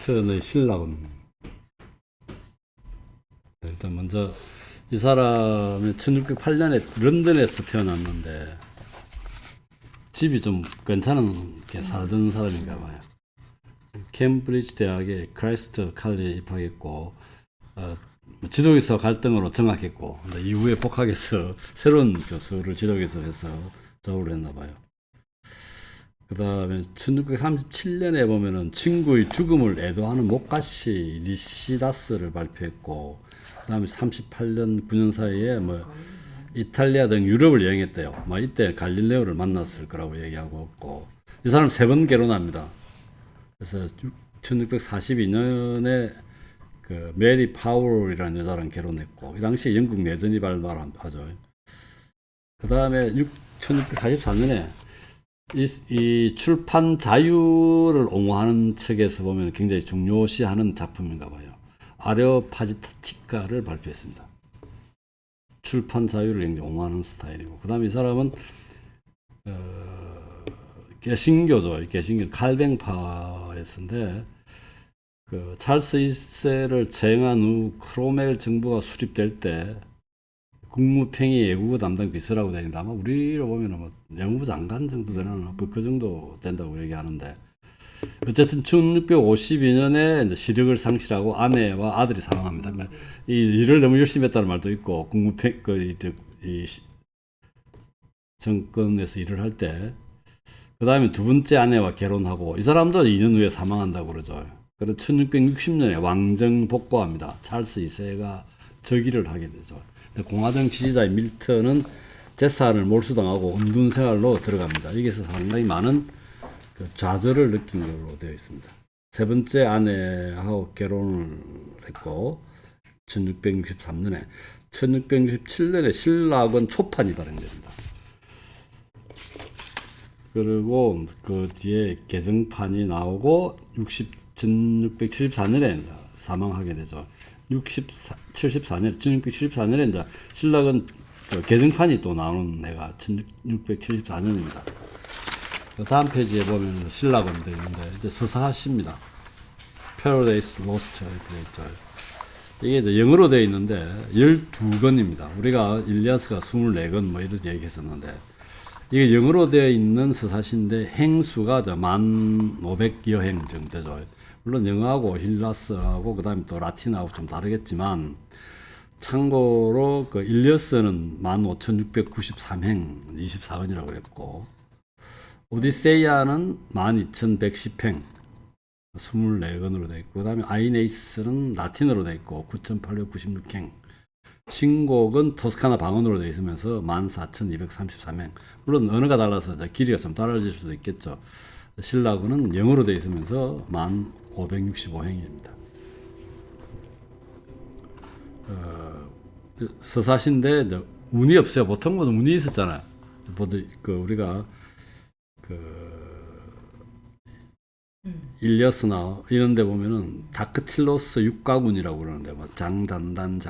밀턴의 신라군. 일단 먼저 이 사람이 1608년에 런던에서 태어났는데 집이 좀 괜찮은 게 살던 사람인가 봐요. 캠브리지 대학에 크라이스트 칼리지에 입학했고 지도교수 갈등으로 정학했고 이후에 복학해서 새로운 교수를 지도교수해서 졸업을 했나 봐요. 그 다음에 1637년에 보면은 친구의 죽음을 애도하는 목가시 리시다스를 발표했고, 그 다음에 38년 9년 사이에 이탈리아 등 유럽을 여행했대요. 이때 갈릴레오를 만났을 거라고 얘기하고 있고, 이 사람 3번 결혼합니다. 그래서 1642년에 그 메리 파울이라는 여자랑 결혼했고, 이 당시에 영국 내전이 발발하죠. 그 다음에 1644년에 이 출판 자유를 옹호하는 책에서 보면 굉장히 중요시하는 작품인가 봐요. 아레오파지타티카를 발표했습니다. 출판 자유를 굉장히 옹호하는 스타일이고, 그 다음에 이 사람은 개신교죠. 개신교 칼뱅파였는데 그 찰스 1세를 재행한 후 크로멜 정부가 수립될 때 국무평의 외국어 담당 비서라고 되는데 아마 우리로 보면 내무부 장관 정도 되나 그 정도 된다고 얘기하는데, 어쨌든 1652년에 시력을 상실하고 아내와 아들이 사망합니다. 이 일을 너무 열심히 했다는 말도 있고, 국무평 이 정권에서 일을 할 때, 그 다음에 두 번째 아내와 결혼하고, 이 사람도 2년 후에 사망한다고 그러죠. 그래서 1660년에 왕정 복고합니다. 찰스 2세가 즉위를 하게 되죠. 공화당 지지자의 밀턴은 재산을 몰수당하고 은둔 생활로 들어갑니다. 여기서 상당히 많은 좌절을 느낀 걸로 되어 있습니다. 세 번째 아내하고 결혼을 했고 1663년에 1667년에 신라군 초판이 발행됩니다. 그리고 그 뒤에 개정판이 나오고 1674년에 사망하게 되죠. 1674년에 이제 신라군 그 개정판이 또 나오는 해가 1674년입니다. 그 다음 페이지에 보면 신라군도 있는데 이제 서사시입니다. Paradise Lost 이렇게 되어 있죠. 이게 이제 영어로 되어 있는데 12권입니다. 우리가 일리아스가 24권 이런 얘기했었는데, 이게 영어로 되어 있는 서사시인데 행수가 1500여 행 정도 되죠. 물론 영어하고 힐라스하고 그 다음에 또 라틴하고 좀 다르겠지만, 참고로 그 일리어스는 15,693행 24권이라고 했고, 오디세이아는 12,110행 24권으로 되어 있고, 그 다음에 아이네이스는 라틴어로 되어 있고 9,896행, 신곡은 토스카나 방언으로 되어 있으면서 14,233행. 물론 언어가 달라서 길이가 좀 달라질 수도 있겠죠. 신라군은 영어로 되어 있으면서 1565행입니다. 서사시인데 운이 없어요. 보통은 운이 있었잖아요. 우리가 일리아스나 이런 데 보면은 다크틸로스 육가군이라고 그러는데 장단단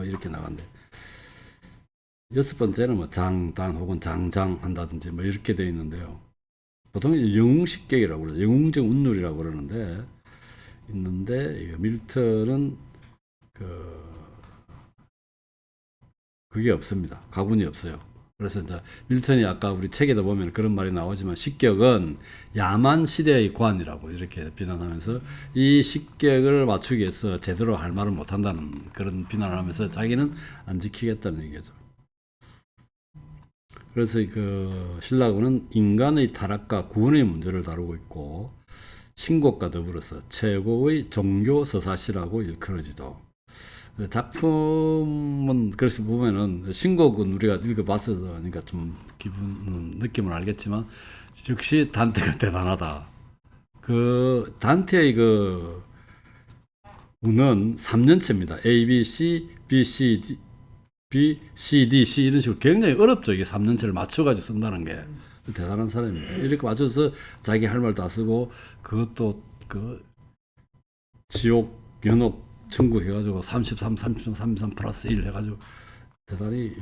이렇게 나간대. 6번째는 장단 혹은 장장 한다든지 이렇게 되어 있는데요. 보통 영웅식객이라고 그러죠. 영웅적 운율이라고 그러는데 있는데, 밀턴은 그게 없습니다. 가군이 없어요. 그래서 이제 밀턴이 아까 우리 책에도 보면 그런 말이 나오지만, 식격은 야만 시대의 관이라고 이렇게 비난하면서 이 식격을 맞추기 위해서 제대로 할 말을 못한다는 그런 비난을 하면서 자기는 안 지키겠다는 얘기죠. 그래서 그 신라군은 인간의 타락과 구원의 문제를 다루고 있고, 신곡과 더불어서 최고의 종교 서사시라고 일컬어지도. 작품은 그래서 보면은 신곡은 우리가 읽어봤어서 그러니까 좀 느낌을 알겠지만, 역시 단테가 대단하다. 그 단테의 그 운은 3년체입니다. A, B, C, B, C, D, B, C, D, C 이런 식으로 굉장히 어렵죠. 이게 3년체를 맞춰가지고 쓴다는 게 대단한 사람입니다. 이렇게 맞춰서 자기 할 말 다 쓰고, 그것도 그 지옥 연옥 천국 해가지고 33 플러스 1 해가지고 대단히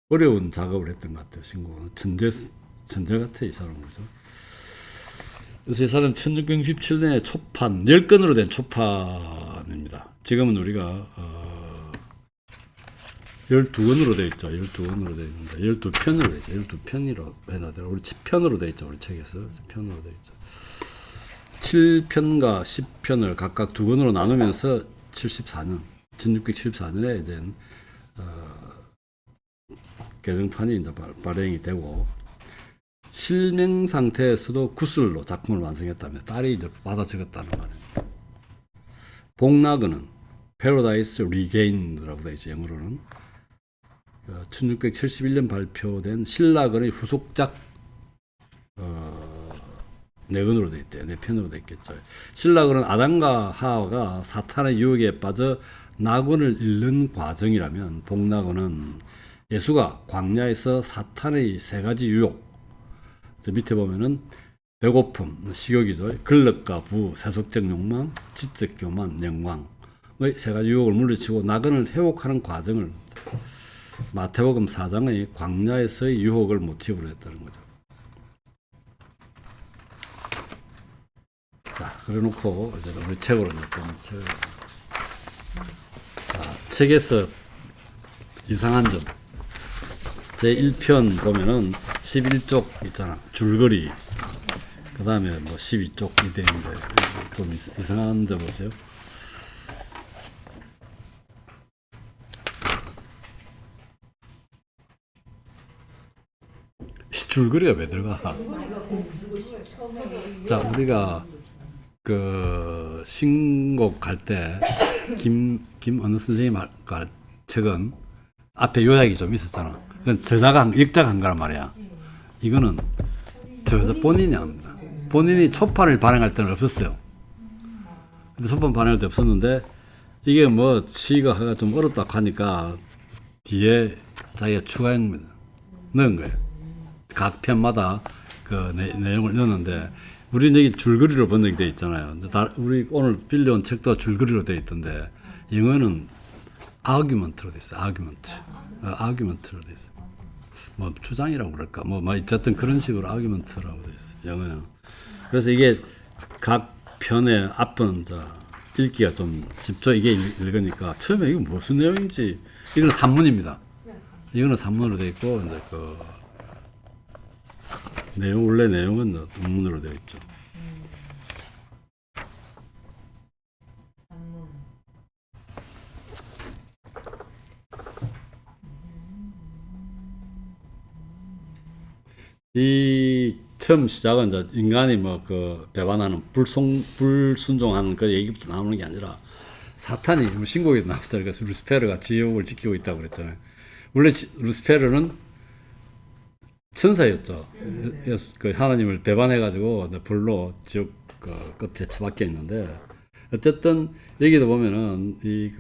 어려운 작업을 했던 것 같아요. 신곡은 천재 같아 이 사람은. 그죠? 그래서 이 사람 1667년에 초판, 10건으로 된 초판입니다. 지금은 우리가 12권으로 되어 있죠. 12권으로 되어 있는데 12편으로 되어 있죠. 12편이라고 해야 되나? 우리 10편으로 되어 있죠. 우리 책에서 10편으로 되어 있죠. 7편과 10편을 각각 2권으로 나누면서 74년, 1674년에 된 개정판이 이제 발행이 되고, 실명 상태에서도 구술로 작품을 완성했다며 딸이 이제 받아 적었다는 말입니다. 복나그는 패러다이스 리게인드라고 되어 있죠. 영어로는 1671년 발표된 신라건의 후속작 4권으로 되어 있대요. 4편으로 되어 있겠죠. 신라건은 아담과 하와가 사탄의 유혹에 빠져 낙원을 잃는 과정이라면, 복나그는 예수가 광야에서 사탄의 3가지 유혹, 밑에 보면은 배고픔, 식욕이죠. 근력과 부, 세속적 욕망, 지적 교만, 영광의 3가지 유혹을 물리치고 낙원을 회복하는 과정을 마태복음 4장의 광야에서의 유혹을 모티브로 했다는 거죠. 자, 그래놓고 이제 우리 책으로 자, 책에서 이상한 점. 제 1편 보면은 11쪽 있잖아. 줄거리. 그 다음에 뭐 12쪽이 되는데 좀 이상한 점 보세요. 줄거리가 왜 들어가? 자, 우리가 그 신곡 할 때 김 어느 선생님 할 책은 앞에 요약이 좀 있었잖아. 그건 역자가 한 거란 말이야. 이거는 저자 본인이 합니다. 본인이 초판을 발행할 때는 없었어요. 근데 초판 발행할 때 없었는데, 이게 뭐 시가가 좀 어렵다고 하니까 뒤에 자기가 추가한 넣은 거예요. 각 편마다 그 내용을 넣었는데, 우리는 여기 줄거리로 번역이 되어 있잖아요. 근데 우리 오늘 빌려온 책도 줄거리로 되어 있던데, 영어는 argument로 되어 있어요. argument로 되어 있어요. 뭐 주장이라고 그럴까? 뭐 어쨌든 그런 식으로 argument라고 되어 있어요. 영어는. 그래서 이게 각 편의 앞은 읽기가 좀 쉽죠. 이게 읽으니까 처음에 이거 무슨 내용인지. 이거는 산문입니다. 이거는 산문으로 되어 있고, 이제 그 원래 내용은 논문으로 되어 있죠. 이 처음 시작은 이제 인간이 뭐 그 배반하는 불순종하는 그 얘기부터 나오는 게 아니라, 사탄이 신곡에도 나왔잖아요. 그래서 루시페르가 지옥을 지키고 있다고 그랬잖아요. 원래 루시페르는 천사였죠. 그 하나님을 배반해가지고 불로 지옥 그 끝에 처박혀 있는데, 어쨌든 여기도 보면은 이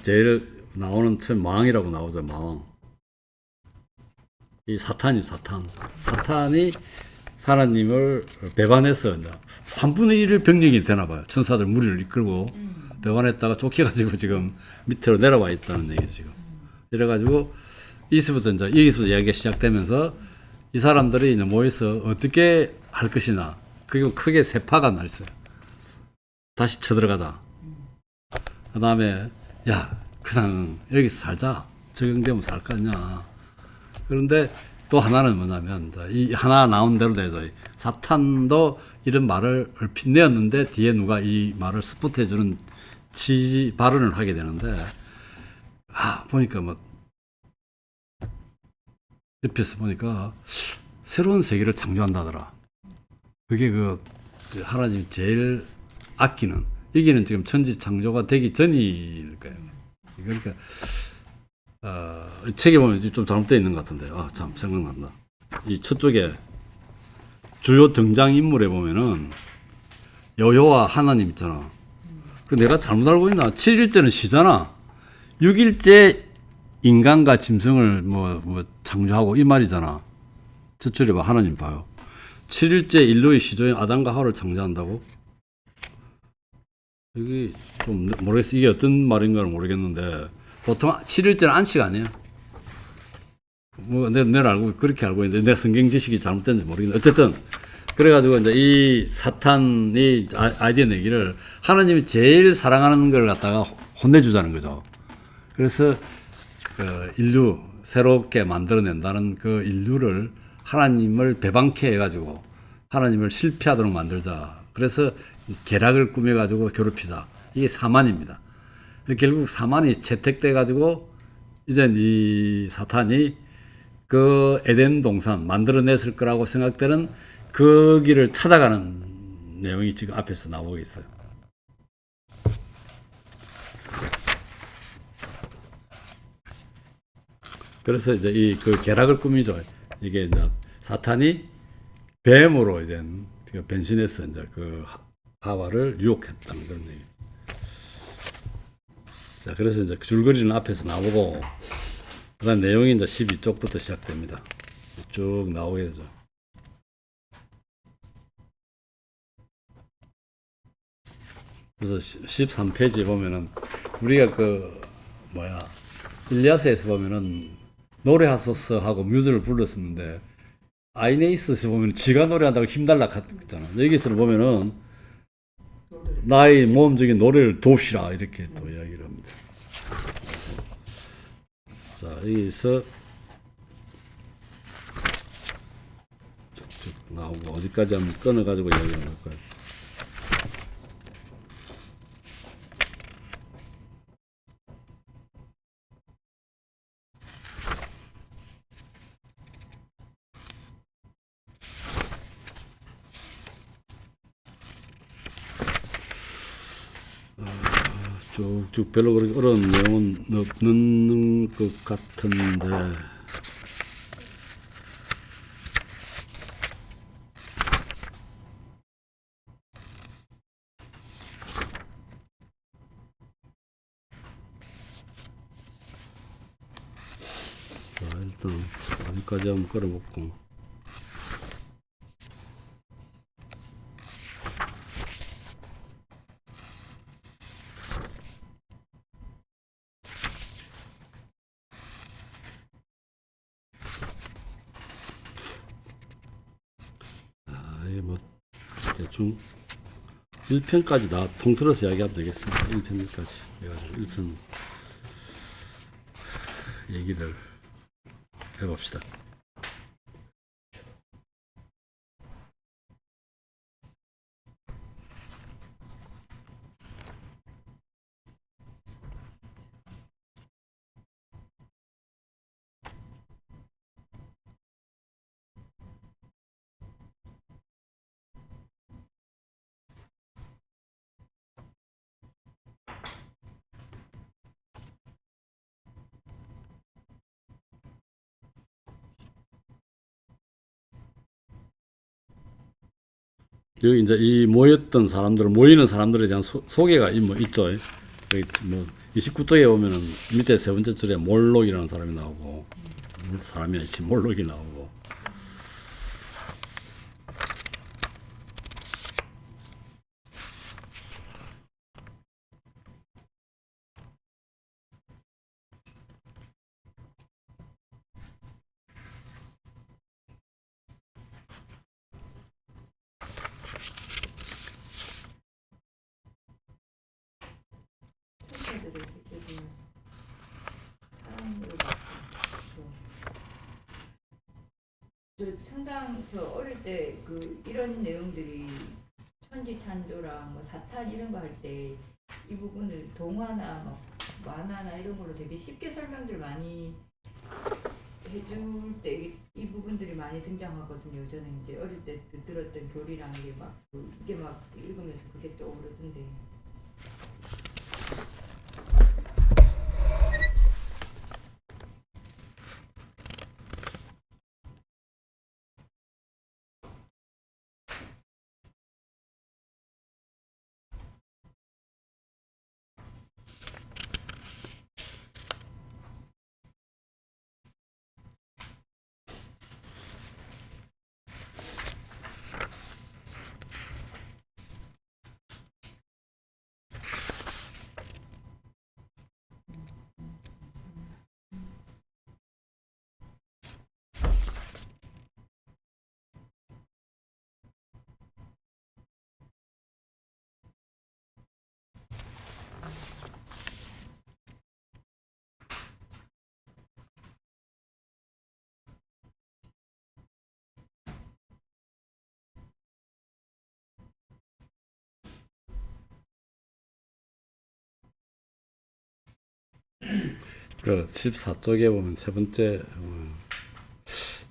제일 나오는 처음 마왕이라고 나오죠. 마왕. 이 사탄이 하나님을 배반해서 3분의 1을 병력이 되나 봐요. 천사들 무리를 이끌고 배반했다가 쫓겨가지고 지금 밑으로 내려와 있다는 얘기죠. 지금 이래가지고 여기서부터 이야기가 시작되면서 이 사람들이 이제 모여서 어떻게 할 것이나, 그리고 크게 세 파가 나 있어요. 다시 쳐들어가자. 그 다음에 그냥 여기서 살자. 적용되면 살 거냐. 그런데 또 하나는 뭐냐면, 이 하나 나온 대로 되죠. 사탄도 이런 말을 얼핏 내었는데 뒤에 누가 이 말을 스포트해주는 지지 발언을 하게 되는데, 보니까 뭐 옆에서 보니까 새로운 세계를 창조한다더라. 그게 하나님 제일 아끼는, 여기는 지금 천지 창조가 되기 전일 거예요. 그러니까 책에 보면 좀 잘못되어 있는 것 같은데, 참 생각난다. 이 첫쪽에 주요 등장인물에 보면은 여호와 하나님 있잖아. 내가 잘못 알고 있나? 7일째는 쉬잖아. 6일째 인간과 짐승을 뭐 창조하고 이 말이잖아. 첫줄에 봐, 하나님 봐요. 7일째 인류의 시조인 아담과 하와를 창조한다고? 여기 좀 모르겠어. 이게 어떤 말인가를 모르겠는데, 보통 7일째는 안식 아니에요. 뭐 내가 알고 그렇게 알고 있는데 내가 성경 지식이 잘못된지 모르겠는데 어쨌든 그래가지고 이제 이 사탄이 아이디어 내기를 하나님이 제일 사랑하는 걸 갖다가 혼내주자는 거죠. 그래서 그 인류 새롭게 만들어낸다는 그 인류를 하나님을 배방케 해가지고 하나님을 실패하도록 만들자. 그래서 계략을 꾸며가지고 괴롭히자. 이게 사만입니다. 결국 사만이 채택돼가지고 이제 이 사탄이 그 에덴 동산 만들어냈을 거라고 생각되는 그 길을 찾아가는 내용이 지금 앞에서 나오고 있어요. 그래서 이제 이 그 계략을 꾸미죠. 이게 이제 사탄이 뱀으로 이제 변신해서 이제 그 하와를 유혹했다는 그런 얘기. 자, 그래서 이제 줄거리는 앞에서 나오고, 그다음 내용이 이제 12쪽부터 시작됩니다. 쭉 나오게 되죠. 그래서 13페이지 보면은 우리가 그 뭐야 일리아스에서 보면은 노래하소서 하고 뮤즈를 불렀었는데 아이네이스에서 보면 지가 노래한다고 힘달라 했잖아. 여기서 보면은 나의 모험적인 노래를 도시라 이렇게 또 이야기를 합니다. 자, 여기서 쭉쭉 나오고 어디까지 한번 끊어가지고 이야기를 할까요? 쭉쭉 별로 그렇게 어려운 내용은 없는 것 같은데 자 일단 여기까지 한번 끌어먹고 뭐 대충 1편까지 다 통틀어서 이야기하면 되겠습니다. 1편까지 해가지고 1편 얘기를 해봅시다. 여기 이제 이 모였던 사람들, 모이는 사람들에 대한 소개가 뭐 있죠. 여기 뭐 29쪽에 보면은 밑에 세 번째 줄에 몰록이라는 사람이 나오고, 사람이 아니지 몰록이 나오고. 저 성당 저 어릴 때 그 이런 내용들이 천지 창조랑 뭐 사탄 이런 거 할 때 이 부분을 동화나 막 만화나 이런 걸로 되게 쉽게 설명들 많이 해줄 때 이 부분들이 많이 등장하거든요. 저는 이제 어릴 때 들었던 교리랑 이게 막 이게 막 읽으면서 그게 떠오르던데. 그 14쪽에 보면 세 번째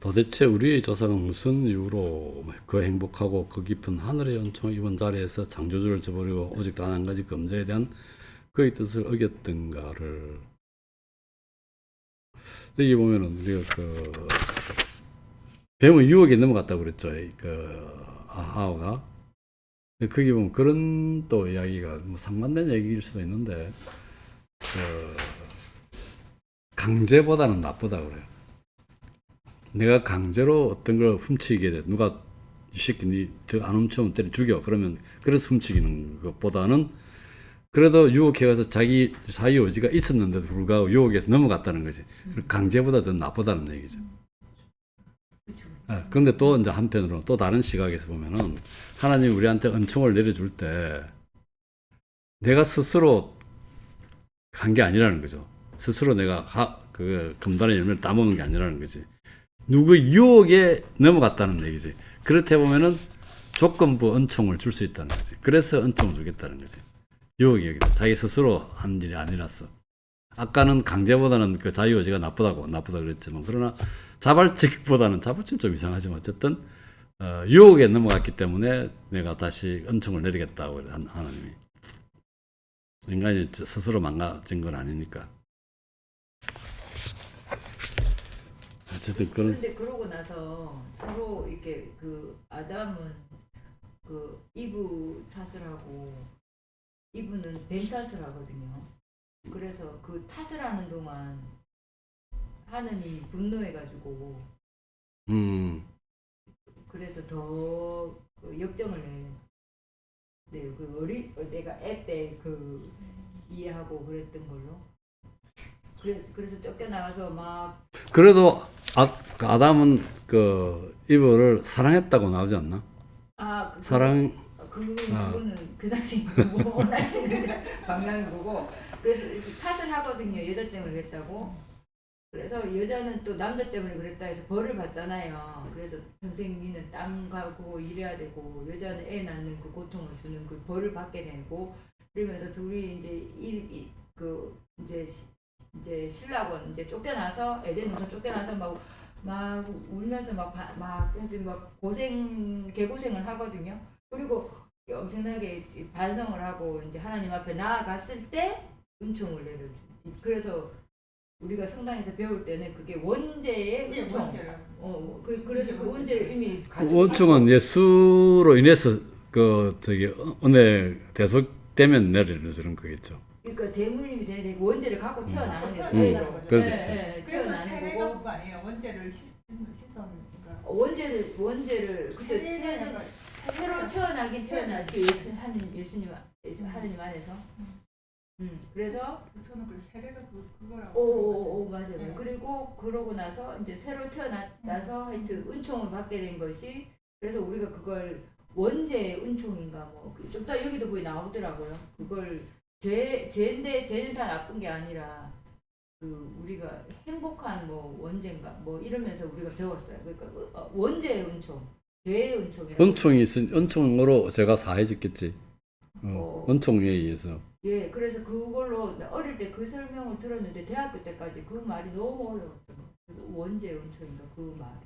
도대체 우리의 조상은 무슨 이유로 그 행복하고 그 깊은 하늘의 연총을 입은 자리에서 창조주를 저버리고 오직 단 한 가지 범죄에 대한 그의 뜻을 어겼던가를. 여기 보면은 우리가 그 뱀의 유혹에 넘어갔다고 그랬죠. 그 하와가. 거기 보면 그런 또 이야기가 뭐 상반된 얘기일 수도 있는데 그 강제보다는 나쁘다 그래요. 내가 강제로 어떤 걸 훔치게 돼. 누가 이 새끼 니저안 훔치면 때려 죽여. 그러면 그래서 훔치기는 것보다는 그래도 유혹해가서 자기 자유 의지가 있었는데도 불구하고 유혹에서 넘어갔다는 거지. 강제보다 더 나쁘다는 얘기죠. 그런데 또 이제 한편으로 또 다른 시각에서 보면은 하나님이 우리한테 은총을 내려줄 때 내가 스스로 한 게 아니라는 거죠. 스스로 내가 그 금단의 열매를 따먹은 게 아니라는 거지. 누구 유혹에 넘어갔다는 얘기지. 그렇게 보면은 조건부 은총을 줄 수 있다는 거지. 그래서 은총을 주겠다는 거지. 유혹이 여기다. 자기 스스로 한 일이 아니라서. 아까는 강제보다는 그 자유의지가 나쁘다 그랬지만, 그러나 자발적보다는 자발적 좀 이상하지만 어쨌든 유혹에 넘어갔기 때문에 내가 다시 은총을 내리겠다고 하나님이. 인간이 스스로 망가진 건 아니니까. 어쨌든 그런. 근데 그러고 나서 서로 이렇게 그 아담은 그 이브 탓을 하고 이브는 뱀 탓을 하거든요. 그래서 그 탓을 하는 동안 하느님이 분노해가지고 그래서 더 그 역정을 네, 그 내가 애 때 그 이해하고 그랬던 걸로. 그래서 쫓겨나가서 막. 그래도 그 아담은 그 이브를 사랑했다고 나오지 않나? 사랑. 그거는 그 당시에 뭐 원하시는 방향이 보고 그래서 이렇게 탓을 하거든요. 여자 때문에 그랬다고. 그래서 여자는 또 남자 때문에 그랬다 해서 벌을 받잖아요. 그래서 평생 니는 땅 가고 일해야 되고 여자는 애 낳는 그 고통을 주는 그 벌을 받게 되고 그러면서 둘이 이제 이제 신랑은 이제 쫓겨나서 에덴 동산 쫓겨나서 막 울면서 막 개고생을 하거든요. 그리고 엄청나게 반성을 하고 이제 하나님 앞에 나아갔을 때 은총을 내려줘. 그래서 우리가 성당에서 배울 때는 그게 원죄의 은총. 그래서 그 원죄를 이미 가지고. 원총은 예수로 인해서 그 은혜 대속되면 내려주는 거겠죠. 그러니까 대물림이 되는데 원죄를 갖고 태어나는 거죠. 그렇죠. 그래서 세례가 그거 아니에요. 원죄를 씻으니까. 원죄를 그죠. 새로 태어나긴 태어나지. 하느님 안에서. 그래서 저는 그 세례가 그거라고. 맞아요. 네. 그리고 그러고 나서 이제 새로 태어나서 하여튼 은총을 받게 된 것이 그래서 우리가 그걸 원죄의 은총인가 좀 더 여기도 보이 나오더라고요. 그걸 죄인데 죄는 다 나쁜 게 아니라 그 우리가 행복한 원죄인가 이러면서 우리가 배웠어요. 그러니까 원죄의 은총, 죄의 은총이라고. 은총으로 제가 사해졌겠지. 은총에 의해서. 예, 그래서 그걸로 어릴 때 그 설명을 들었는데 대학교 때까지 그 말이 너무 어려웠던 거예요. 원죄의 은총인가 그 말이.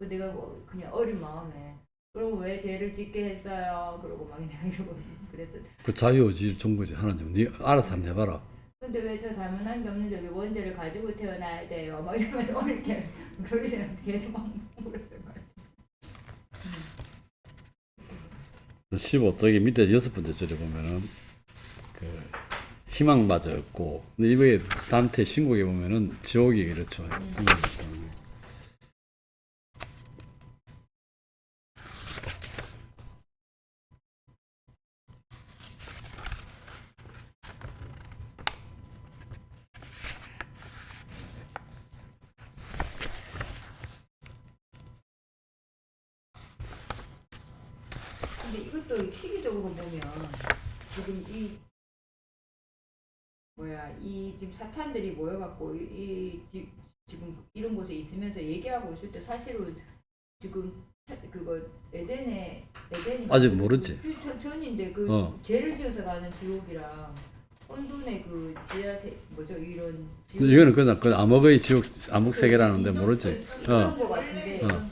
내가 그냥 어린 마음에 그럼 왜 죄를 짓게 했어요? 그러고 막 내가 이러고 그랬어. 그 자유의지를 준 거지. 하나님, 네 알아서 한번 해봐라. 근데 왜 저 잘못한 게 없는데 왜 원죄를 가지고 태어나야 돼요? 막 이러면서 어릴 때 그런 생각 계속 막 그랬어요. 15쪽의 밑에 6번째 줄에 보면은 그 희망마저 없고, 근데 이거에 단테 신곡에 보면은 지옥이 그렇죠. 근데 이것도 시기적으로 보면 지금 이 지금 사탄들이 모여갖고 지금 이런 곳에 있으면서 얘기하고 있을 때 사실은 지금 그거 에덴이 아직 모르지. 전인데 죄를 지어서 가는 지옥이랑 혼돈의 그 지하세 뭐죠 이런 이거는 그냥 그 암흑의 지옥 암흑 세계라는데 모르지. 그런 거 같은데. 어.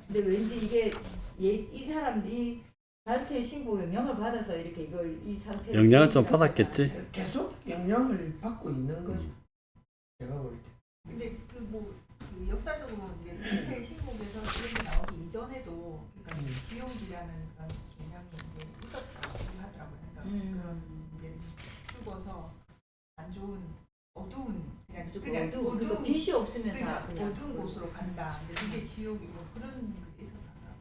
근데 왠지 이게 이 사람이 단체 신고에 영향을 받아서 이렇게 이걸 이 상태로 영향을 좀 받았겠지. 계속 영향을 받고 있는 거죠. 제가 볼 때. 근데 그 역사적으로 이제 부패 신곡에서 그런 게 나오기 이전에도 그러니까 지옥이라는 그런 개념이 이제 있었다고 하더라고요. 그러니까 그런 이제 죽어서 안 좋은 어두운 그냥 어두운 그 어두운 빛이 없으면 다 그냥 어두운 곳으로 간다. 근데 그게 지옥이고 그런 게 있었다.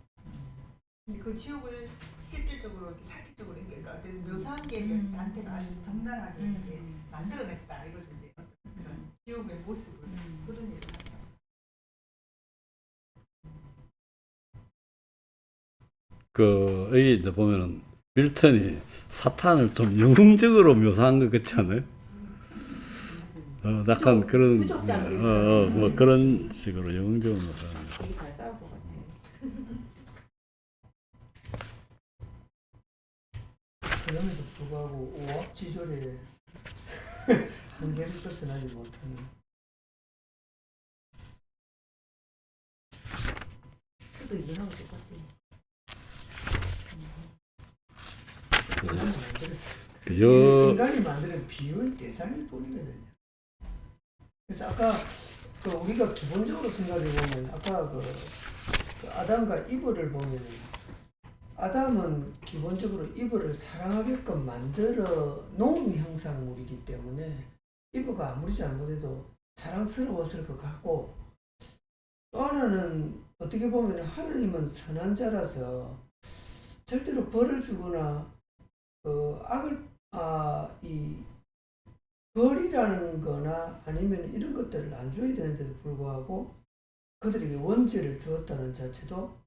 근데 그 지옥을 실질적으로 이렇게 사실적으로 그러니까 묘사한 게 이제 단테가 아주 적나라하게 이렇게 만들어냈다 이거죠. 이제 그런 지옥의 모습을 그런 얘기를 하더라고요. 그 여기 이제 보면은 밀턴이 사탄을 좀 영웅적으로 묘사한 것 같지 않아요? 약간 그런 뭐 그런 식으로 영웅적으로 묘사하는 거. 되게 잘 싸울 것 같아. 그럼에도 불구하고 오합지졸에 한계를 벗어나지 못하는. 그거 이해하고 똑같아. 인간이 만드는 비유의 대상일 뿐이거든요. 그래서 아까 그 우리가 기본적으로 생각해 보면 아까 그 아담과 이브를 보면 아담은 기본적으로 이브를 사랑하게끔 만들어 놓은 형상물이기 때문에 이브가 아무리 잘못해도 사랑스러웠을 것 같고, 또 하나는 어떻게 보면 하느님은 선한 자라서 절대로 벌을 주거나 악을 이 벌이라는 거나 아니면 이런 것들을 안 줘야 되는데도 불구하고 그들에게 원죄를 주었다는 자체도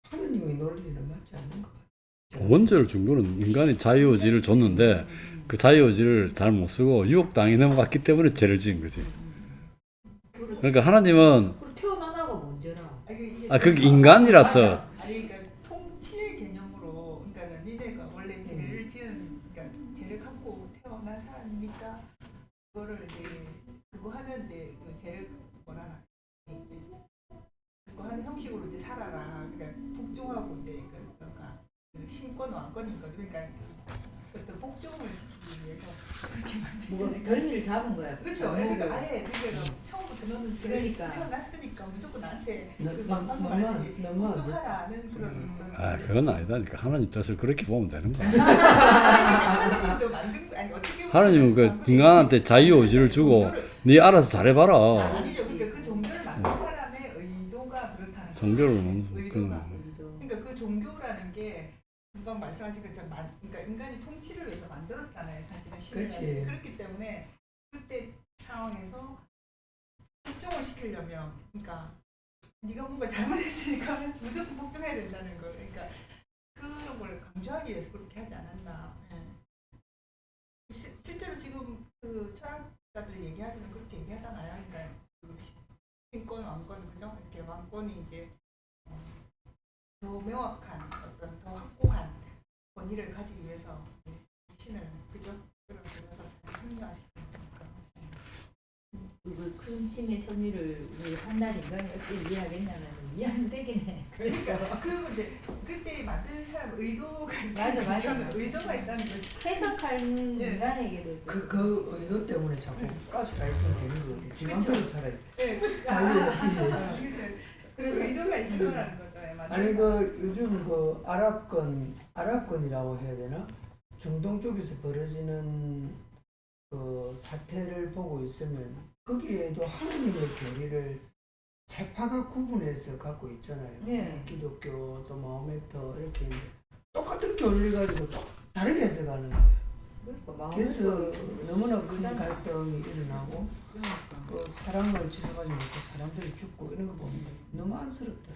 하느님의 논리에는 맞지 않는 것 같아요. 원죄를 준 거는 인간이 자유의지를 줬는데 그 자유의지를 잘 못 쓰고 유혹당이 넘어갔기 때문에 죄를 지은 거지. 그러니까 하나님은 태어나나가 문제라. 그게 인간이라서. 아니 그러니까 통치의 개념으로 그러니까 니네가 원래 죄를 지은 그러니까 죄를 갖고 태어난 사람이니까 그거를 이제 그거 하는 이제 그 죄를 뭐라나 그거 하는 형식으로 이제 살아라. 그러니까 복종하고 이제 그러니까 그 신권 왕권인 거죠. 그러니까 어떤 복종을 시키기 위해서 그렇게 만든 덜미를 잡은 거야. 그렇죠. 그러니까 아예 그러니까 처음부터 너는 죄를 그러니까. 태어났으니까 무조건 나한테 너- 그 너- 방금 너만- 말했지 너만 복종하라는 그런 그건 아니다니까. 하나님 뜻을 그렇게 보면 되는 거야. 하나님도 만든 거 아니 어떻게 보면 하나님은 그 인간한테 자유의지를 주고 네 알아서 잘해봐라. 아니죠. 그러니까 그 종교를 만든 사람의 의도가 그렇다는 거죠. 종교를 너무 의도가. 그러니까 그 종교라는 게 금방 말씀하신 것처럼 그러니까 인간이 통치를 위해서 만들었잖아요. 사실은 그렇지. 신이 그렇기 때문에 그때 상황에서 복종을 시키려면 그러니까 네가 뭔가 잘못했으니까 무조건 복종해야 된다는 거. 그러니까 그런 걸 강조하기 위해서 그렇게 하지 않았나. 예. 실제로 지금 그 철학자들이 얘기하기는 그렇게 얘기하잖아요. 그러니까 그 신권 왕권 그죠? 이렇게 왕권이 이제 더 명확한 어떤 더 확고한 권위를 가지기 위해서 신을 그죠? 그런 데서 합리화시키는 거니까. 그 큰 신의 섭리를 우리 판단 인간이 어떻게 이해하겠냐면 이해 안 되긴 해. 그래서 그리고 이제 그때 만든 사람 의도가 맞아, 맞아, 있다는 맞아. 의도가 있다는 거지. 해석하는 예. 인간에게도 그 의도 때문에 자꾸 가스라이팅 되는 것 같아요. 지망대로 살아야 돼. 네. 자유의지. 그래서 의도가 있을 거라는 거죠. 예, 맞아요. 아니 그 요즘 그 아랍권이라고 해야 되나? 중동 쪽에서 벌어지는 그 사태를 보고 있으면 거기에도 하느님의 교리를 세파가 구분해서 갖고 있잖아요. 네. 기독교 또 마호메트 이렇게 있는데 똑같은 교리를 가지고 또 다르게 해석하는 거예요. 그러니까 그래서 마음에서 너무나 큰 그러니까. 갈등이 일어나고 그 사랑을 지켜가지 못해 사람들이 죽고 이런 거 보면 너무 안쓰럽다.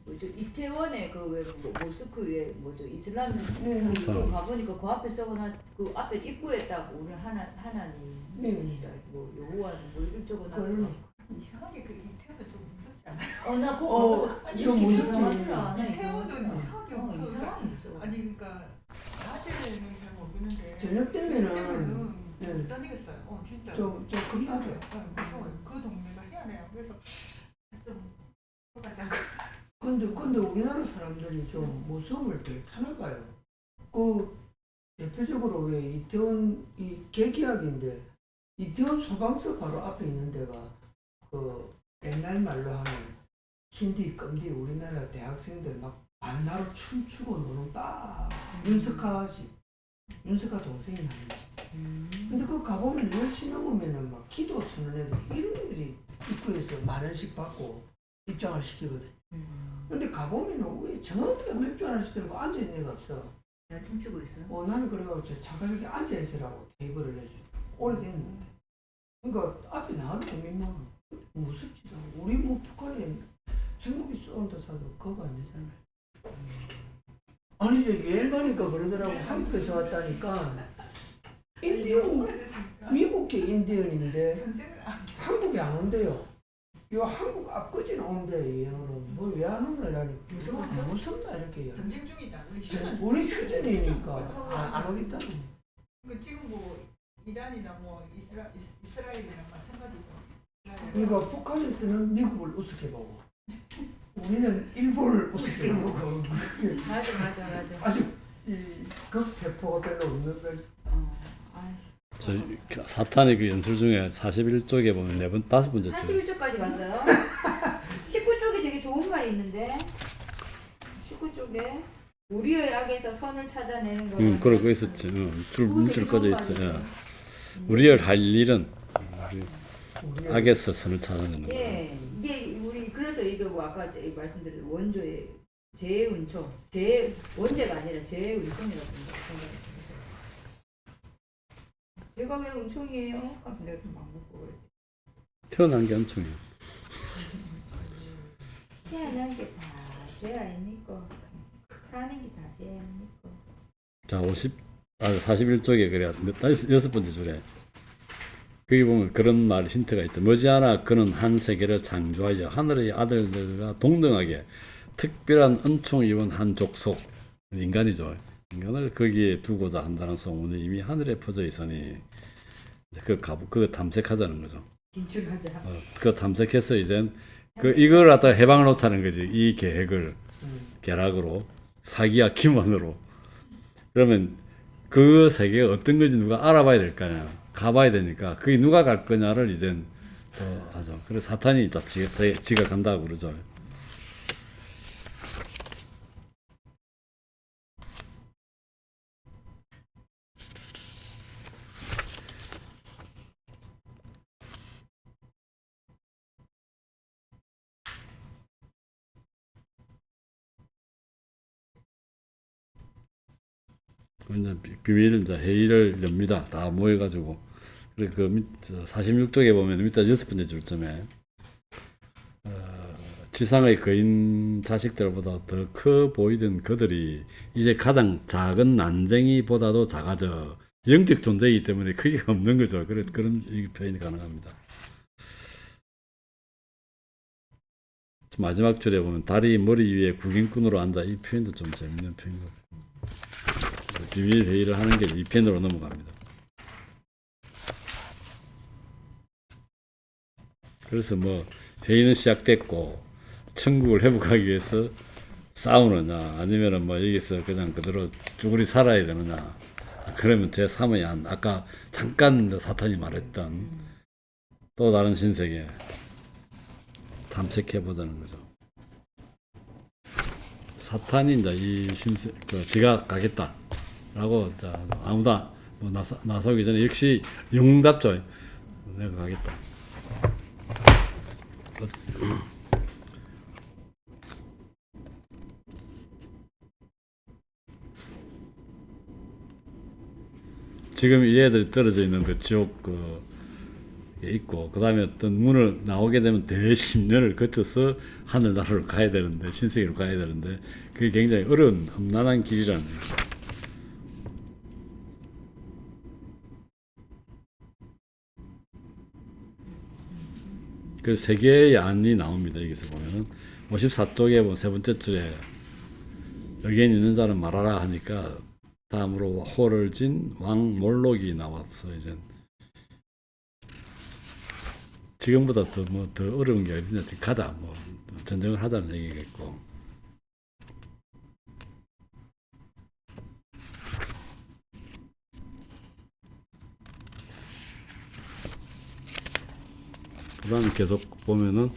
뭐죠 이태원에 그 왜 모스크에 뭐죠 이슬람 네. 그 가보니까 그 앞에 써거나 그 앞에 입구에 딱 오늘 하나님 네. 뭐 여호와는 뭐 이렇게 적어놨고 그걸 이상하게 그 이태원은 좀 무섭지 않아요? 어나 그거 좀 무섭지. 이상하더라. 나 이태원은 이상하더라. 이상하게 무서워. 이상하게 있어. 아니 그러니까 낮에는 잘 모르겠는데 저녁 때면은 때문에는 네. 못 다니겠어요. 진짜. 좀 겁나죠. 무서워요. 그 동네가 희한해요. 그래서 좀 가지 않고. 근데 우리나라 사람들이 좀 무서움을 덜 타나 봐요. 그 대표적으로 왜 이태원 이 계기학인데 이태원 소방서 바로 앞에 있는 데가 그 옛날 말로 하면 힌디 껌디 우리나라 대학생들 막 반나로 춤추고 노는 바 윤석하 집 윤석하 동생이 하는 집. 근데 그거 가보면 10시 넘으면은 막 기도 쓰는 애들 이런 애들이 입구에서 10,000원씩 받고 입장을 시키거든. 근데 가보면은 왜 저녁부터 맥주 하나씩 들고 앉아있는 애가 없어. 내가 춤추고 있어. 나는 그래가지고 저 차가게 앉아있으라고 테이블을 내줘. 오래됐는데. 그러니까 앞에 나와도 민망 무섭지도 않고. 우리 뭐 북한에 핵무기 쏘는다 사도 그거 안 되잖아요. 아니 저 여행 가니까 그러더라고. 한국에서 왔다니까 인디언 오래됐으니까. 미국계 인디언인데 전쟁을 안 한국에 안 온대요. 요 한국 앞까지 나온대 여행으로. 뭐 왜 안 오느라니까. 무서웠어? 무섭나 이렇게요. 전쟁 중이잖아. 우리 휴전이지. 우리 휴전이니까 안 오겠다고. 그러니까 지금 뭐 이란이나 뭐 이스라엘이랑 마찬가지죠. 그러니까 북한에서는 미국을 우습게 보고 우리는 일본을 우습게 보고 맞아. 아직 이 급세포가 별로 없는 걸. 아이, 저 사탄의 그 연설 중에 41쪽에 보면 5번째 쪽. 41쪽까지 갔어요. 19쪽에 되게 좋은 말이 있는데 19쪽에 우리의 악에서 선을 찾아내는 거. 그러고 있었지. 물줄 꺼져 있어. 요 우리를 할 일은 우리 악에서 선을 찾아내는 거야. 예, 이게 우리 그래서 이거 뭐 아까 말씀드린 원조의 재운총, 재 원제가 아니라 재운총이라고 생각합니다. 제가 왜 운총이에요? 내가 좀 막 묻고 그래. 태어난 게 엄청이야. 태어난 게 다 죄 아닙니까? 사는 게 다 죄 아닙니까? 자, 41쪽에 그래. 6번째 줄에. 거기 보면 그런 말 힌트가 있죠. 머지않아 그는 한 세계를 창조하여 하늘의 아들들과 동등하게 특별한 은총을 입은 한 족속, 인간이죠. 인간을 거기에 두고자 한다는 소문이 이미 하늘에 퍼져 있으니 그거 탐색하자는 거죠. 진출하자. 그거 탐색해서 이젠 이걸 갖다가 해방을 놓자는 거지. 이 계획을 계략으로 사기와 기만으로. 그러면 그 세계가 어떤 건지 누가 알아봐야 될 거 아니야. 가봐야 되니까 그게 누가 갈 거냐를 이젠 더 하죠. 그래서 사탄이 지가 간다고 그러죠. 이제 비밀 이제 회의를 엽니다. 다 모여가지고. 그래 그 46쪽에 보면 밑에 6번째 줄쯤에 지상의 거인 자식들보다 더 커 보이던 그들이 이제 가장 작은 난쟁이보다도 작아져 영적 존재이기 때문에 크기가 없는 거죠. 그런 표현이 가능합니다. 마지막 줄에 보면 다리 머리 위에 구경꾼으로 앉아. 이 표현도 좀 재밌는 표현이고. 비밀 회의를 하는 게 2편으로 넘어갑니다. 그래서 뭐 회의는 시작됐고 천국을 회복하기 위해서 싸우느냐 아니면은 뭐 여기서 그냥 그대로 쭈그리 살아야 되느냐. 그러면 제 3의 안 아까 잠깐 사탄이 말했던 또 다른 신세계 탐색해 보자는 거죠. 사탄이 이제 이 신세 지가 가겠다라고 아무도 뭐 나서기 전에 역시 영웅답죠. 내가 가겠다. 지금 이 애들이 떨어져 있는 그 지옥 게 있고 그 다음에 어떤 문을 나오게 되면 대십년을 거쳐서 하늘나라로 가야 되는데 신세계로 가야 되는데 그게 굉장히 어려운 험난한 길이라는 거예요. 그 세 개의 안이 나옵니다. 여기서 보면은 54쪽에 보면 세 번째 줄에 여기에 있는 자는 말하라 하니까 다음으로 호를 진 왕몰록이 나왔어. 이제 지금보다 더 어려운 게 어디냐, 가자, 뭐 전쟁을 하자는 얘기겠고. 그다음 계속 보면은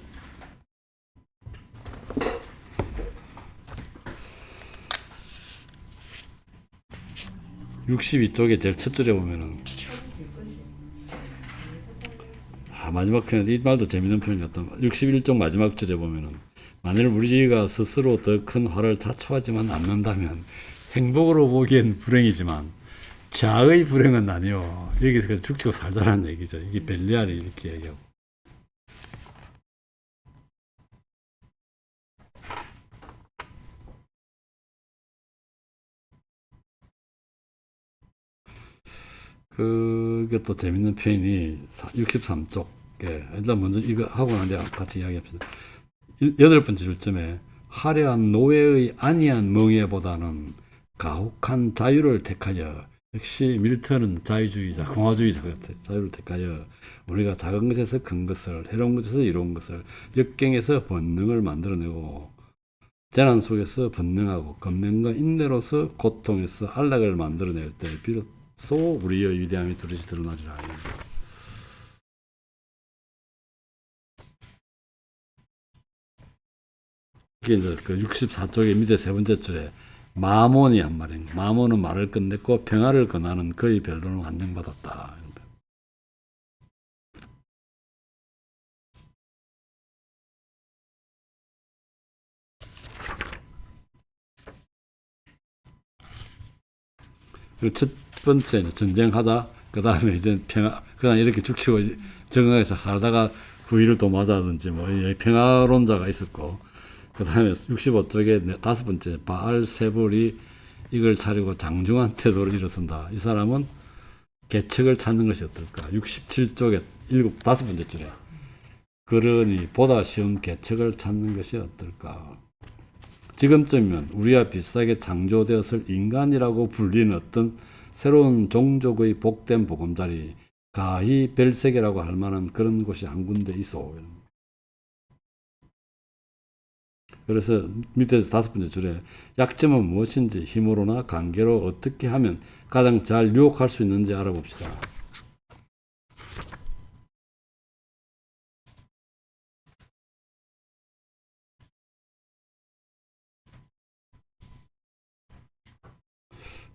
(62쪽에) 제일 첫 줄에 보면은 마지막 편에 이 말도 재밌는 표현 같다. 61쪽 마지막 줄에 보면은 만일 우리가 스스로 더 큰 화를 자초하지만 않는다면 행복으로 보기엔 불행이지만 자의 불행은 아니요. 여기서 그냥 죽치고 살자라는 얘기죠. 이게 벨리알이 이렇게 얘기하고. 그게 또 재밌는 표현이 63쪽에, 일단 먼저 이거 하고 난 뒤에 같이 이야기합시다. 8번째 줄쯤에 화려한 노예의 안이한 멍에보다는 가혹한 자유를 택하여, 역시 밀턴은 자유주의자, 공화주의자 같아. 자유를 택하여 우리가 작은 것에서 큰 것을, 해로운 것에서 이로운 것을, 역경에서 본능을 만들어내고 재난 속에서 번능하고 검명과 인내로서 고통에서 안락을 만들어낼 때 비로소 우리의 위대함이 두루시 드러나리라. 이게 이제 그 64쪽의 밑에 세 번째 줄에 마몬이 한 말인, 마몬은 말을 끝냈고 평화를 권하는 그의 변론을 환영받았다. 그리고 첫 번째는 전쟁하자, 그 다음에 이제 평화, 그냥 이렇게 죽치고 정강에서 하다가 후위를 또 맞아든지 뭐 평화론자가 있었고, 그 다음에 65쪽에 다섯 번째 바알세불이 이걸 차리고 장중한 태도를 일어선다. 이 사람은 계책을 찾는 것이 어떨까. 67쪽에 다섯 번째 줄에 그러니 보다 쉬운 계책을 찾는 것이 어떨까. 지금쯤이면 우리와 비슷하게 창조되었을 인간이라고 불리는 어떤 새로운 종족의 복된 보금자리, 가히 벨세계라고 할 만한 그런 곳이 한 군데 있어. 그래서 밑에서 다섯 번째 줄에 약점은 무엇인지 힘으로나 관계로 어떻게 하면 가장 잘 유혹할 수 있는지 알아봅시다.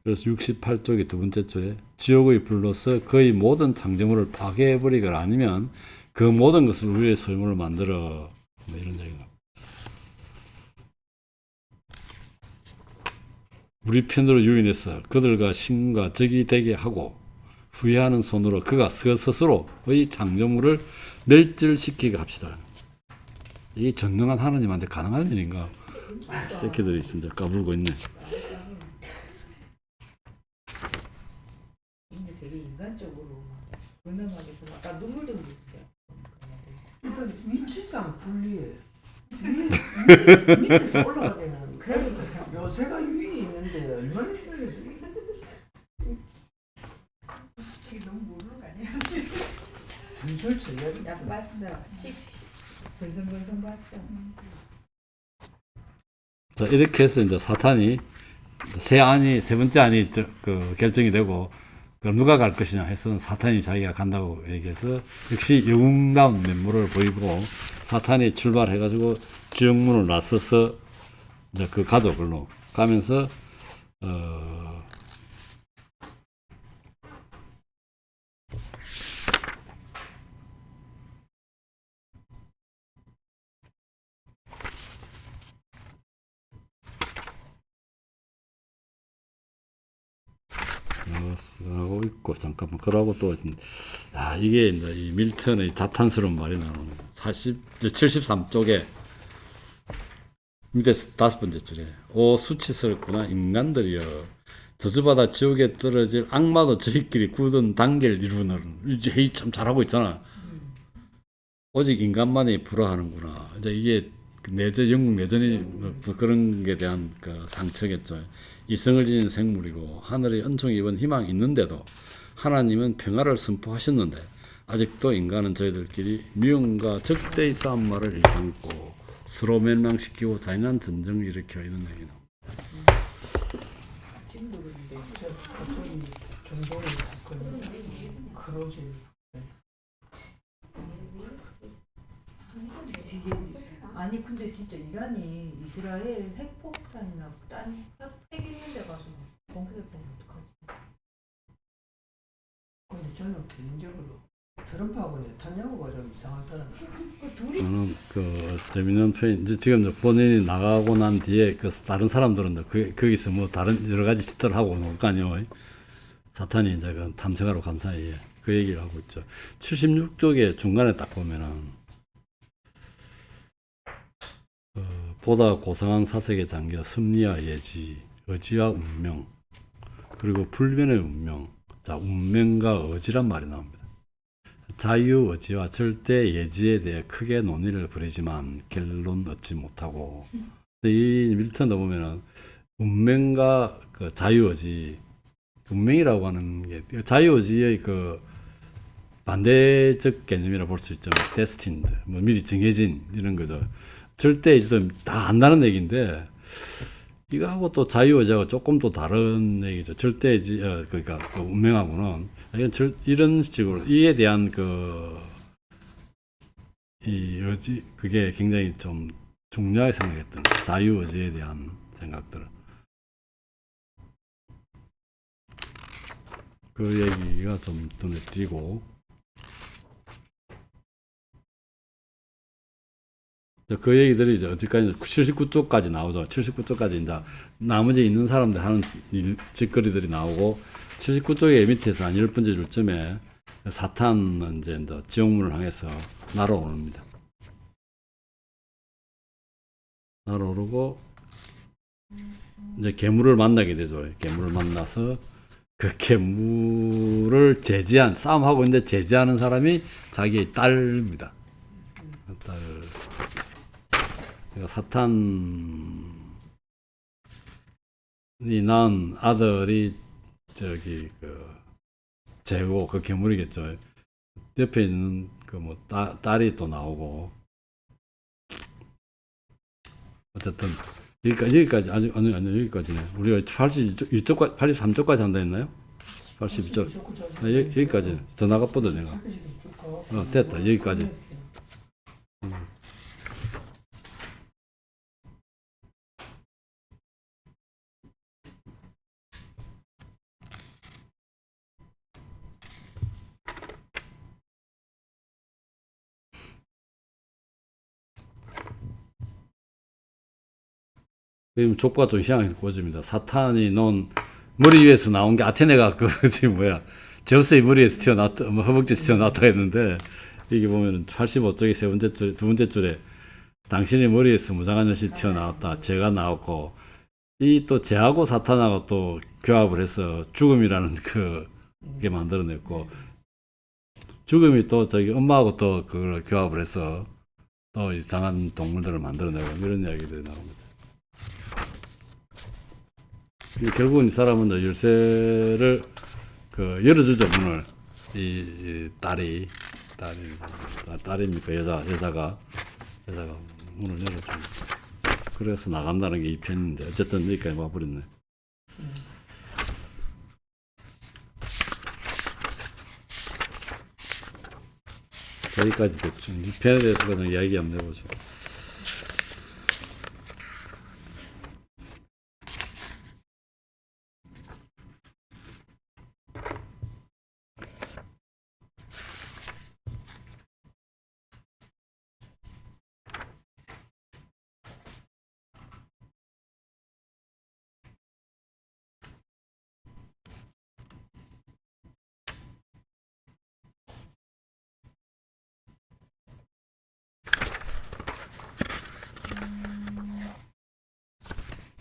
그래서 68쪽의 두 번째 줄에 지옥의 불로서 그의 모든 창조물을 파괴해버리거나 아니면 그 모든 것을 우리의 소유물로 만들어, 뭐 이런 얘기가. 우리 편으로 유인해서 그들과 신과 적이 되게 하고 후회하는 손으로 그가 스스로의 창조물을 멸절시키게 합시다. 이게 전능한 하나님한테 가능한 일인가? 새끼들이 진짜 까불고 있네. 근데 되게 인간적으로 근엄하게 보면 아까 눈물도 흘리세요. 일단 위치상 불리해. 밑에서 올라가기는 그러니까 요새가 위에 있는데 얼마나 힘들겠어. 이게 너무 모르는 거 아니에요? 전설 전략이 나 봤어. 근성근성 봤어. 자, 이렇게 해서 이제 사탄이 세 번째 안이 결정이 되고, 그럼 누가 갈 것이냐 해서 사탄이 자기가 간다고 얘기해서 역시 영웅다운 면모를 보이고 사탄이 출발해가지고 지옥문을 나서서 이제 그 가족으로 가면서 하고 있고, 잠깐만, 그러고 또, 이게 이제 이 밀턴의 자탄스러운 말이 나오는 73쪽에 밑에 다섯 번째 줄에 오 수치스럽구나 인간들이여, 저주받아 지옥에 떨어질 악마도 저희끼리 굳은 단계를 이루는. 이제 참 잘하고 있잖아. 오직 인간만이 불화하는구나. 이제 이게 영국 내전이 뭐 그런 게 대한 그 상처겠죠. 이성을 지닌 생물이고 하늘의 은총이 입은 희망이 있는데도 하나님은 평화를 선포하셨는데 아직도 인간은 저희들끼리 미움과 적대의 싸움말을 일삼고 서로 멸망시키고 잔인한 전쟁을 일으켜 이런 얘기는. 지금 모르는데. 갑자기 정보를 사건 크로즈 아니 근데 진짜 이란이 이스라엘 핵폭탄이나 핵 있는 데 가서 공격해보면 어떡하지? 근데 저는 개인적으로 트럼프하고 네타냐후가 좀 이상한 사람이에요. 저는 그 재밌는 표현 이제 지금 이제 본인이 나가고 난 뒤에 그 다른 사람들은 거기서 뭐 다른 여러 가지 짓들을 하고 올 거 아니에요. 사탄이 이제 그 탐색하러 간 사이에 그 얘기를 하고 있죠. 76쪽에 중간에 딱 보면은 보다 고상한 사색에 잠겨 섭리와 예지, 의지와 운명, 그리고 불변의 운명. 자, 운명과 의지란 말이 나옵니다. 자유, 의지와 절대 예지에 대해 크게 논의를 벌이지만 결론 얻지 못하고, 이 밀턴도 보면은 운명과 그 자유, 의지, 운명이라고 하는 게 자유, 의지의 그 반대적 개념이라 볼 수 있죠. destined, 뭐 미리 정해진 이런 거죠. 절대 예지도 다 안다는 얘기인데 이거하고 또 자유의지하고 조금 또 다른 얘기죠. 절대 예지, 그러니까 그 운명하고는 이런 식으로 이에 대한 이 의지 그게 굉장히 좀 중요하게 생각했던 자유의지에 대한 생각들을 그 얘기가 좀 눈에 띄고. 그 얘기들이 이제 어디까지 79쪽까지 나오죠. 79쪽까지 이제 나머지 있는 사람들 하는 짓거리들이 나오고 79쪽의 밑에서 한 10번째 줄쯤에 사탄은 이제 지옥문을 향해서 날아오릅니다. 날아오르고 이제 괴물을 만나게 되죠. 괴물을 만나서 그 괴물을 싸움하고 있는데 제지하는 사람이 자기의 딸입니다. 딸. 사탄이 낳은 아들이 저기 재고 그 괴물이겠죠. 옆에 있는 그 뭐 딸이 또 나오고 어쨌든 여기까지 아직 아니 여기까지네. 우리가 83쪽까지 한다 했나요? 82쪽 여기까지 더 나갔거든 내가. 됐다 여기까지. 그럼 족보가 좀 희한하게 구워집니다. 사탄이 놓은 머리 위에서 나온 게 아테네가 지금 제우스의 머리에서 튀어나왔다, 허벅지에서 튀어나왔다 했는데 이게 보면은 85쪽의 두 번째 줄에 당신의 머리에서 무장한 것이 튀어나왔다. 죄가 나왔고 이 또 죄하고 사탄하고 또 교합을 해서 죽음이라는 그게 만들어냈고 죽음이 또 저기 엄마하고 또 그걸 교합을 해서 또 이상한 동물들을 만들어내고 이런 이야기들이 나옵니다. 결국은 이 사람은 열쇠를 열어주죠. 문을 이 딸입니까 여자가 문을 열어줍니다. 그래서 나간다는 게 이 편인데 어쨌든 여기까지 와버렸네. 여기까지 됐죠. 이 편에 대해서 그냥 이야기 한번 해보죠.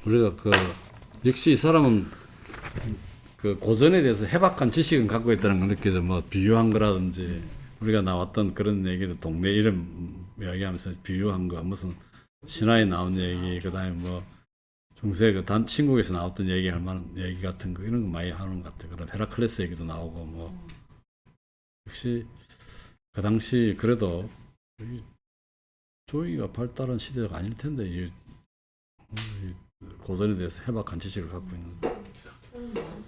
우리가 역시 이 사람은 고전에 대해서 해박한 지식은 갖고 있다는 걸 느끼죠. 뭐 비유한 거라든지 우리가 나왔던 그런 얘기를 동네 이름 이야기하면서 비유한 거 무슨 신화에 나온 얘기, 그다음에 뭐 중세 그 단 친국에서 나왔던 얘기 할 만한 얘기 같은 거 이런 거 많이 하는 것 같아요. 그다음 헤라클레스 얘기도 나오고 뭐 역시 그 당시 그래도 이 조이가 발달한 시대가 아닐 텐데 이 고전에 대해서 해박한 지식을 갖고 있는.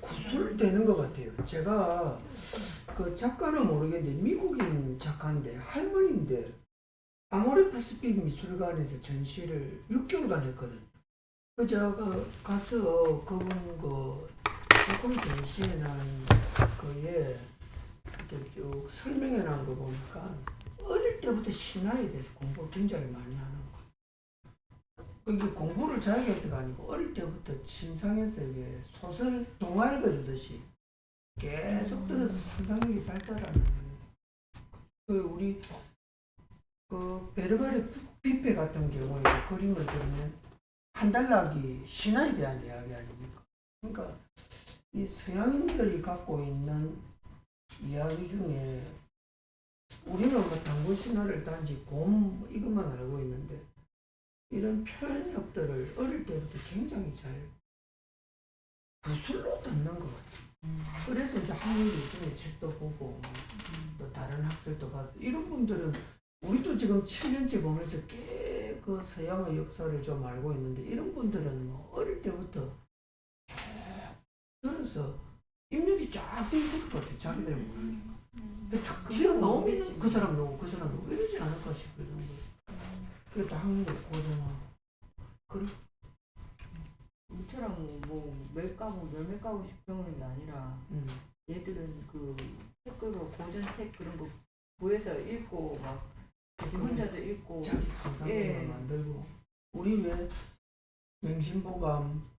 구술되는 것 같아요. 제가 그 작가는 모르겠는데 미국인 작가인데 할머니인데 아모레 파시픽 미술관에서 전시를 6개월간 했거든. 그 제가 가서 그분 그 작품 전시해놓은 그에 이렇게 쭉 설명해놓은 거 보니까 어릴 때부터 신화에 대해서 공부를 굉장히 많이 하는 거예요. 이게 공부를 자기해서가 아니고 어릴 때부터 침상에서 이게 소설 동화 읽어주듯이 계속 들어서 상상력이 발달하는 그 우리 그 베르베르 뷔페 같은 경우에 그림을 그리면 한달락이 신화에 대한 이야기 아닙니까? 그러니까 이 서양인들이 갖고 있는 이야기 중에 우리는 뭐 단군 신화를 단지 곰 이것만 알고 있는데 이런 표현력들을 어릴 때부터 굉장히 잘 구술로 듣는 것 같아요. 그래서 이제 한국 요즘에 책도 보고 또 다른 학설도 봐도 이런 분들은 우리도 지금 7년째 보면서 꽤 그 서양의 역사를 좀 알고 있는데 이런 분들은 뭐 어릴 때부터 쭉 들어서 입력이 쫙 돼 있을 것 같아요. 자기들 모르니까. 딱 기억 나오면 그 사람 누구 그 사람 누구 이러지 않을까 싶을 정도. 그게 다 한국 고전하고 그런 우리처럼 뭐몇 가구 열몇 가구씩 병원이 아니라 얘들은 그 책으로 고전 책 그런 거 구해서 읽고 막 자기 혼자도 읽고 자기 상상력을 예. 만들고 우리 왜 맹신보감